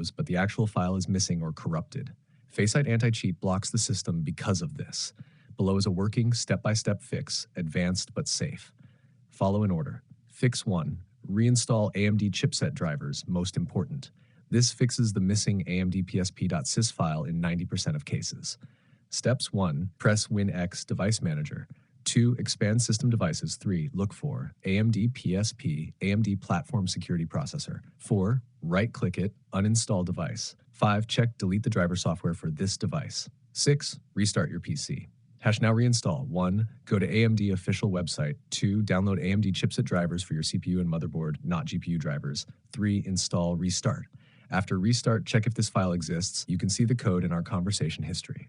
Windows, but the actual file is missing or corrupted. FACEIT Anti-Cheat blocks the system because of this. Below is a working, step-by-step fix, advanced but safe. Follow in order. Fix 1. Reinstall AMD Chipset drivers, most important. This fixes the missing AMDPSP.SYS file in 90% of cases. Steps 1. Press WinX Device Manager. 2. Expand System Devices. 3. Look for AMD PSP, AMD Platform Security Processor. 4. Right-click it, uninstall device. 5. Check Delete the driver software for this device. 6. Restart your PC. Now reinstall. 1. Go to AMD official website. 2. Download AMD chipset drivers for your CPU and motherboard, not GPU drivers. 3. Install Restart. After restart, check if this file exists. You can see the code in our conversation history.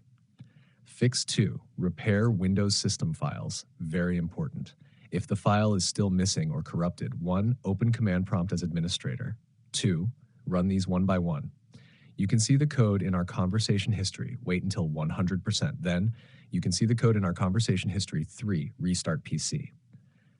Fix 2. Repair Windows system files. Very important. If the file is still missing or corrupted, 1. Open command prompt as administrator. 2. Run these one by one. You can see the code in our conversation history. Wait until 100%. Then, you can see the code in our conversation history. 3. Restart PC.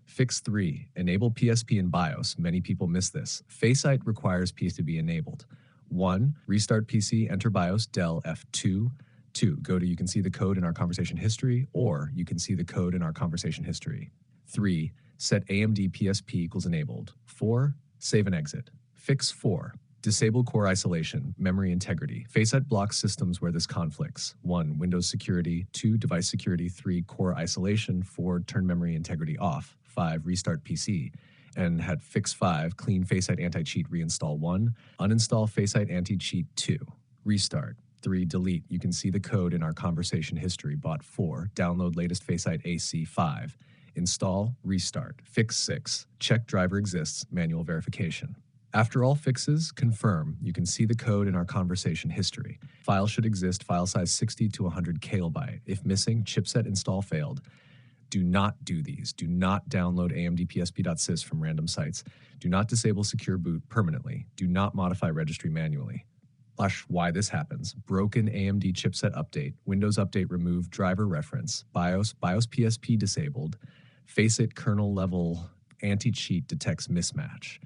Fix 3. Enable PSP in BIOS. Many people miss this. FACEIT requires PS to be enabled. 1. Restart PC, enter BIOS, Dell F2. 2. Go to You can see the code in our conversation history, or you can see the code in our conversation history. 3. Set AMD PSP equals enabled. 4. Save and exit. Fix 4. Disable core isolation, memory integrity. FACEIT blocks systems where this conflicts. 1. Windows security. 2. Device security. 3. Core isolation. 4. Turn memory integrity off. 5. Restart PC. And had Fix 5. Clean FACEIT Anti-Cheat reinstall 1. Uninstall FACEIT Anti-Cheat 2. Restart. 3. Delete. You can see the code in our conversation history. Bot 4. Download latest FACEIT AC 5. Install. Restart. Fix 6. Check driver exists. Manual verification. After all fixes, confirm. You can see the code in our conversation history. File should exist, file size 60 to 100 kilobyte. If missing, chipset install failed. Do not do these. Do not download AMDPSP.SYS from random sites. Do not disable secure boot permanently. Do not modify registry manually. Why this happens. Broken AMD chipset update. Windows update removed driver reference. BIOS PSP disabled. FACEIT kernel level anti-cheat detects mismatch.